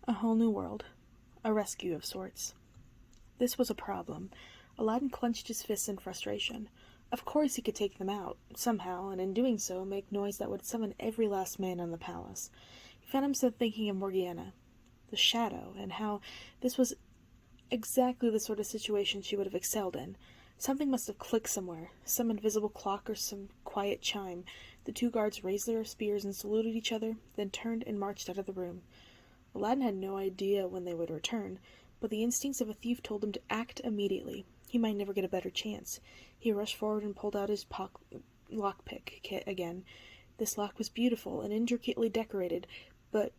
A whole new world. A rescue of sorts. This was a problem. Aladdin clenched his fists in frustration. Of course he could take them out, somehow, and in doing so make noise that would summon every last man in the palace. He found himself thinking of Morgiana, the shadow, and how this was exactly the sort of situation she would have excelled in. Something must have clicked somewhere, some invisible clock or some quiet chime. The two guards raised their spears and saluted each other, then turned and marched out of the room. Aladdin had no idea when they would return, but the instincts of a thief told him to act immediately. He might never get a better chance. He rushed forward and pulled out his lockpick kit again. This lock was beautiful and intricately decorated, but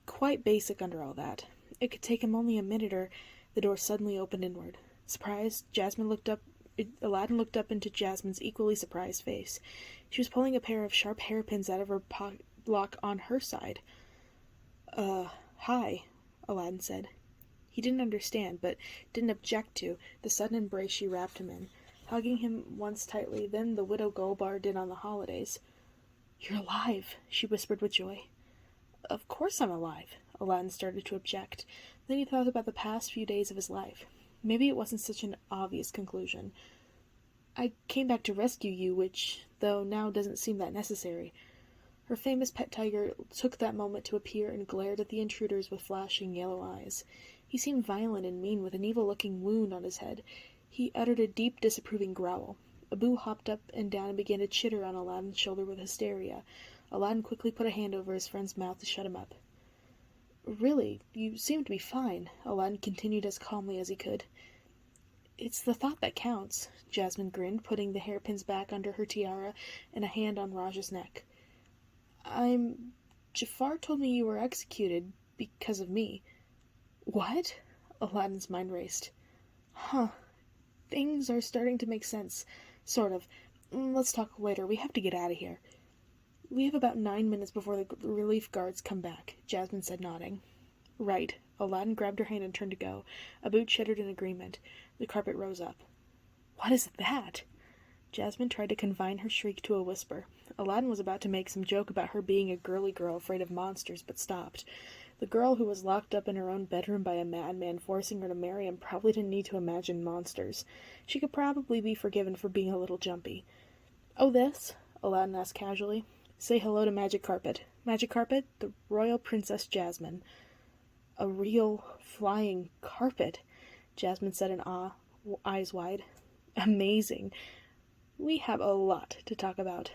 quite basic under all that. It could take him only a minute or the door suddenly opened inward. Surprised, Aladdin looked up into Jasmine's equally surprised face. She was pulling a pair of sharp hairpins out of her lock on her side. Hi, Aladdin said. He didn't understand, but didn't object to the sudden embrace she wrapped him in, hugging him once tightly, then the Widow Gulbar did on the holidays. You're alive, she whispered with joy. Of course I'm alive, Aladdin started to object. Then he thought about the past few days of his life. Maybe it wasn't such an obvious conclusion. I came back to rescue you, which, though now doesn't seem that necessary. Her famous pet tiger took that moment to appear and glared at the intruders with flashing yellow eyes. He seemed violent and mean, with an evil-looking wound on his head. He uttered a deep, disapproving growl. Abu hopped up and down and began to chitter on Aladdin's shoulder with hysteria. Aladdin quickly put a hand over his friend's mouth to shut him up. Really, you seem to be fine, Aladdin continued as calmly as he could. It's the thought that counts, Jasmine grinned, putting the hairpins back under her tiara and a hand on Raj's neck. Jafar told me you were executed because of me. What? Aladdin's mind raced. Huh. Things are starting to make sense. Sort of. Let's talk later. We have to get out of here. We have about 9 minutes before the relief guards come back, Jasmine said, nodding. Right. Aladdin grabbed her hand and turned to go. Abu chittered in agreement. The carpet rose up. What is that? Jasmine tried to confine her shriek to a whisper. Aladdin was about to make some joke about her being a girly girl afraid of monsters, but stopped. The girl who was locked up in her own bedroom by a madman forcing her to marry him probably didn't need to imagine monsters. She could probably be forgiven for being a little jumpy. Oh, this? Aladdin asked casually. Say hello to Magic Carpet. Magic Carpet, the Royal Princess Jasmine. A real flying carpet, Jasmine said in awe, eyes wide. Amazing. We have a lot to talk about.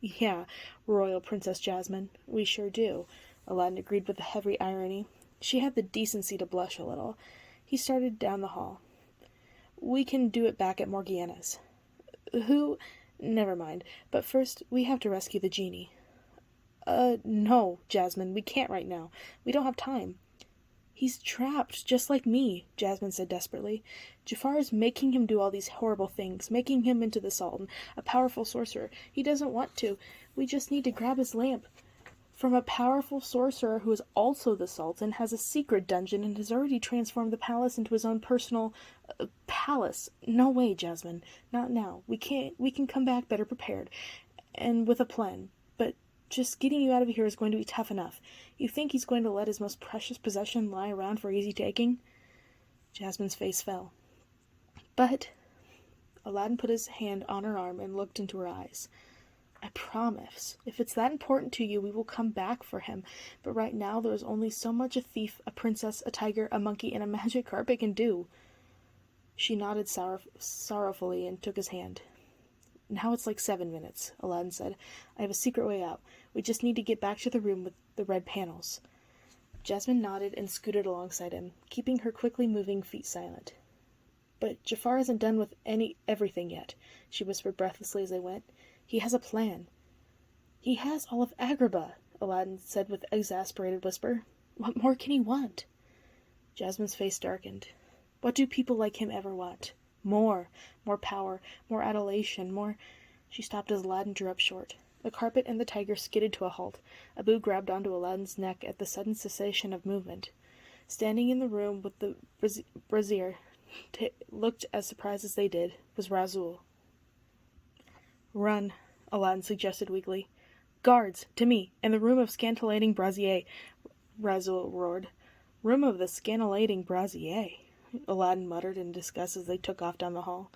Yeah, Royal Princess Jasmine, we sure do, Aladdin agreed with a heavy irony. She had the decency to blush a little. He started down the hall. We can do it back at Morgiana's. Who? Never mind. But first, we have to rescue the genie. No, Jasmine, we can't right now. We don't have time. He's trapped, just like me, Jasmine said desperately. Jafar is making him do all these horrible things, making him into the Sultan, a powerful sorcerer. He doesn't want to. We just need to grab his lamp. From a powerful sorcerer who is also the Sultan, has a secret dungeon, and has already transformed the palace into his own personal palace. No way, Jasmine. Not now. We can come back better prepared, and with a plan. But just getting you out of here is going to be tough enough. You think he's going to let his most precious possession lie around for easy taking? Jasmine's face fell. But Aladdin put his hand on her arm and looked into her eyes. I promise. If it's that important to you, we will come back for him. But right now, there is only so much a thief, a princess, a tiger, a monkey, and a magic carpet can do. She nodded sorrowfully and took his hand. Now it's like 7 minutes, Aladdin said. I have a secret way out. We just need to get back to the room with the red panels. Jasmine nodded and scooted alongside him, keeping her quickly moving feet silent. But Jafar hasn't done with everything yet, she whispered breathlessly as they went. He has a plan. He has all of Agrabah, Aladdin said with exasperated whisper. What more can he want? Jasmine's face darkened. What do people like him ever want? More power, more adulation, more... She stopped as Aladdin drew up short. The carpet and the tiger skidded to a halt. Abu grabbed onto Aladdin's neck at the sudden cessation of movement. Standing in the room with the brazier, looked as surprised as they did, was Razoul. Run, Aladdin suggested weakly. Guards, to me, in the room of scintillating brazier, Razoul roared. Room of the scintillating brazier, Aladdin muttered in disgust as they took off down the hall.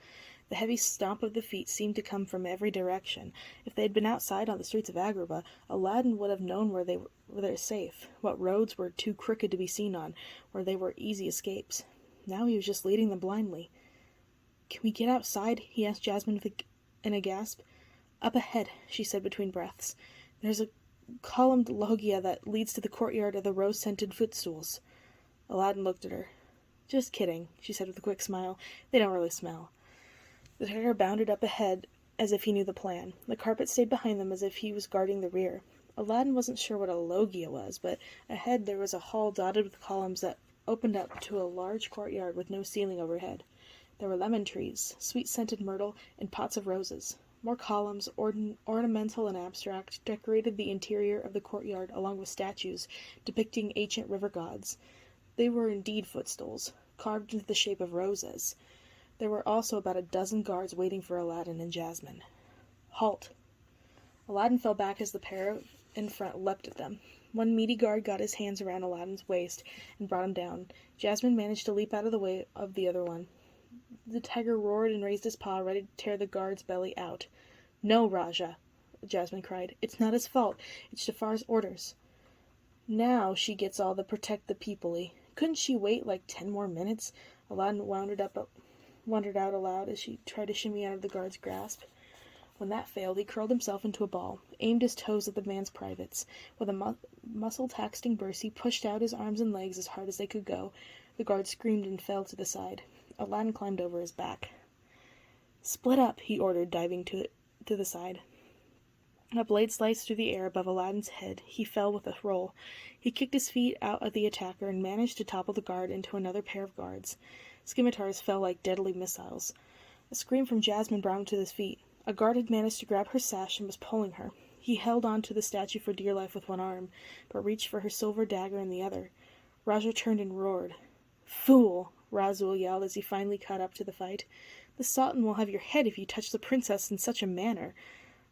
The heavy stomp of the feet seemed to come from every direction. If they had been outside on the streets of Agrabah, Aladdin would have known where they were safe, what roads were too crooked to be seen on, where they were easy escapes. Now he was just leading them blindly. "Can we get outside?" he asked Jasmine in a gasp. "Up ahead," she said between breaths. "There's a columned loggia that leads to the courtyard of the rose-scented footstools." Aladdin looked at her. "Just kidding," she said with a quick smile. "They don't really smell." The tiger bounded up ahead as if he knew the plan. The carpet stayed behind them as if he was guarding the rear. Aladdin wasn't sure what a loggia was, but ahead there was a hall dotted with columns that opened up to a large courtyard with no ceiling overhead. There were lemon trees, sweet-scented myrtle, and pots of roses. More columns, ornamental and abstract, decorated the interior of the courtyard along with statues depicting ancient river gods. They were indeed footstools, carved into the shape of roses. There were also about a dozen guards waiting for Aladdin and Jasmine. "Halt!" Aladdin fell back as the pair in front leapt at them. One meaty guard got his hands around Aladdin's waist and brought him down. Jasmine managed to leap out of the way of the other one. The tiger roared and raised his paw, ready to tear the guard's belly out. "No, Rajah!" Jasmine cried. "It's not his fault. It's Jafar's orders." "Now she gets all the protect the people-y. Couldn't she wait like 10 more minutes?" Aladdin wondered out aloud as she tried to shimmy out of the guard's grasp. When that failed, he curled himself into a ball, aimed his toes at the man's privates. With a muscle-taxing burst, he pushed out his arms and legs as hard as they could go. The guard screamed and fell to the side. Aladdin climbed over his back. "Split up," he ordered, diving to the side. A blade sliced through the air above Aladdin's head. He fell with a roll. He kicked his feet out at the attacker and managed to topple the guard into another pair of guards. Scimitars fell like deadly missiles. A scream from Jasmine brought him to his feet. A guard had managed to grab her sash and was pulling her. He held on to the statue for dear life with one arm, but reached for her silver dagger in the other. Rajah turned and roared. "Fool!" Razoul yelled as he finally caught up to the fight. "The Sultan will have your head if you touch the princess in such a manner."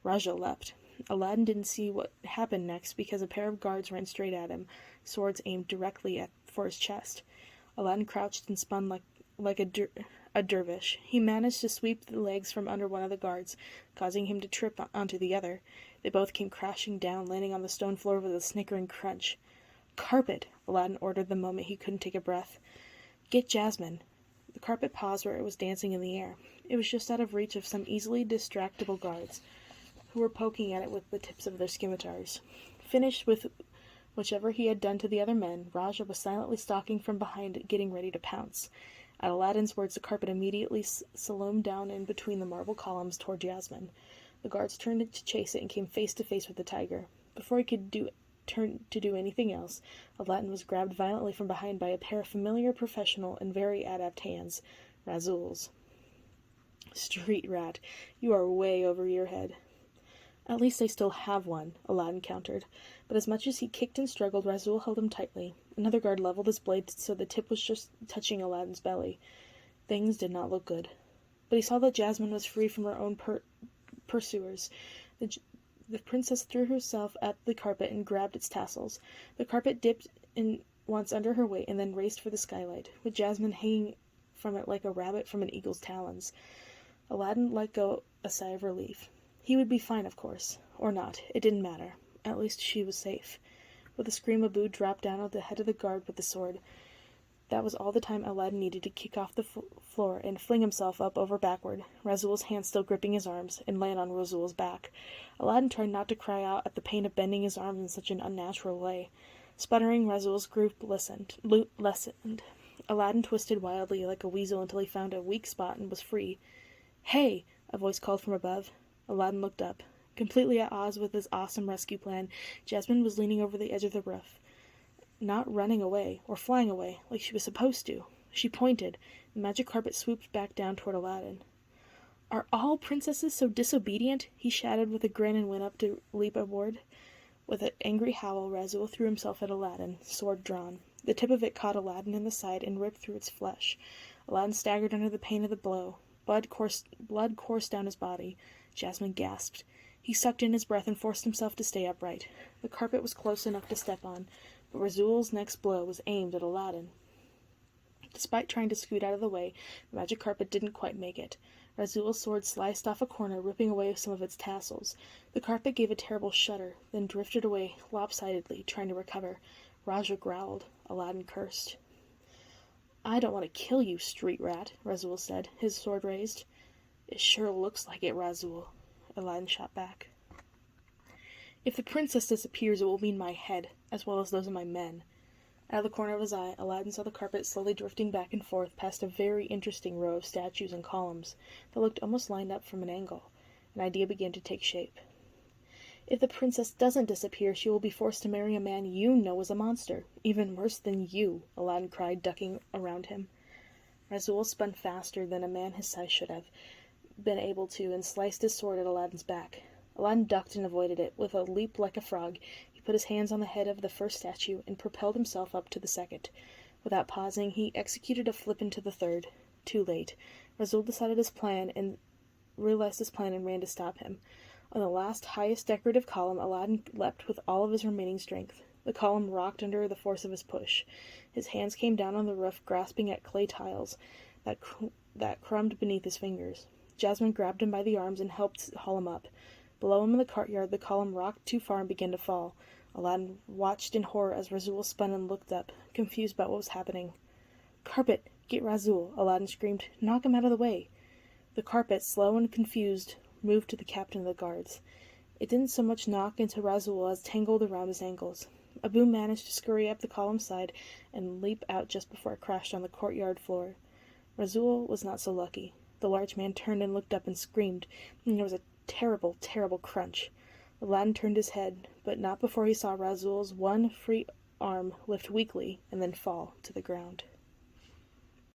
Rajah leapt. Aladdin didn't see what happened next because a pair of guards ran straight at him, swords aimed directly for his chest. Aladdin crouched and spun like a dervish. He managed to sweep the legs from under one of the guards, causing him to trip onto the other. They both came crashing down, landing on the stone floor with a snickering crunch. "Carpet!" Aladdin ordered the moment he couldn't take a breath. "Get Jasmine." The carpet paused where it was dancing in the air. It was just out of reach of some easily distractible guards, who were poking at it with the tips of their scimitars. Finished with whichever he had done to the other men, Rajah was silently stalking from behind, getting ready to pounce. At Aladdin's words, the carpet immediately salooned down in between the marble columns toward Jasmine. The guards turned to chase it and came face to face with the tiger. Before he could turn to do anything else, Aladdin was grabbed violently from behind by a pair of familiar, professional, and very adept hands, Razoul's. "Street rat, you are way over your head." "At least I still have one," Aladdin countered. But as much as he kicked and struggled, Razoul held him tightly. Another guard leveled his blade so the tip was just touching Aladdin's belly. Things did not look good. But he saw that Jasmine was free from her own pursuers. The princess threw herself at the carpet and grabbed its tassels. The carpet dipped in once under her weight and then raced for the skylight, with Jasmine hanging from it like a rabbit from an eagle's talons. Aladdin let go a sigh of relief. He would be fine, of course. Or not. It didn't matter. At least she was safe. With a scream, Abu dropped down at the head of the guard with the sword. That was all the time Aladdin needed to kick off the floor and fling himself up over backward, Razoul's hand still gripping his arms, and land on Razoul's back. Aladdin tried not to cry out at the pain of bending his arms in such an unnatural way. Sputtering, Razoul's group lessened. Aladdin twisted wildly like a weasel until he found a weak spot and was free. "Hey!" a voice called from above. Aladdin looked up. Completely at odds with his awesome rescue plan, Jasmine was leaning over the edge of the roof. Not running away, or flying away, like she was supposed to. She pointed. The magic carpet swooped back down toward Aladdin. "Are all princesses so disobedient?" he shouted with a grin and went up to leap aboard. With an angry howl, Razoul threw himself at Aladdin, sword drawn. The tip of it caught Aladdin in the side and ripped through its flesh. Aladdin staggered under the pain of the blow. Blood coursed down his body. Jasmine gasped. He sucked in his breath and forced himself to stay upright. The carpet was close enough to step on, but Razoul's next blow was aimed at Aladdin. Despite trying to scoot out of the way, the magic carpet didn't quite make it. Razoul's sword sliced off a corner, ripping away some of its tassels. The carpet gave a terrible shudder, then drifted away lopsidedly, trying to recover. Raja growled. Aladdin cursed. "I don't want to kill you, street rat," Razoul said, his sword raised. "It sure looks like it, Razoul," Aladdin shot back. "If the princess disappears, it will mean my head, as well as those of my men." Out of the corner of his eye, Aladdin saw the carpet slowly drifting back and forth past a very interesting row of statues and columns that looked almost lined up from an angle. An idea began to take shape. "If the princess doesn't disappear, she will be forced to marry a man you know is a monster. Even worse than you," Aladdin cried, ducking around him. Razoul spun faster than a man his size should have been able to and sliced his sword at Aladdin's back. Aladdin ducked and avoided it. With a leap like a frog, he put his hands on the head of the first statue and propelled himself up to the second. Without pausing, he executed a flip into the third. Too late. Razoul realized his plan and ran to stop him. On the last, highest decorative column, Aladdin leapt with all of his remaining strength. The column rocked under the force of his push. His hands came down on the roof, grasping at clay tiles that crumbed beneath his fingers. Jasmine grabbed him by the arms and helped haul him up. Below him in the courtyard, the column rocked too far and began to fall. Aladdin watched in horror as Razoul spun and looked up, confused about what was happening. "Carpet, get Razoul!" Aladdin screamed. "Knock him out of the way!" The carpet, slow and confused, moved to the captain of the guards. It didn't so much knock into Razoul as tangled around his ankles. Abu managed to scurry up the column's side and leap out just before it crashed on the courtyard floor. Razoul was not so lucky. The large man turned and looked up and screamed, and there was a terrible, terrible crunch. Aladdin turned his head, but not before he saw Razoul's one free arm lift weakly and then fall to the ground.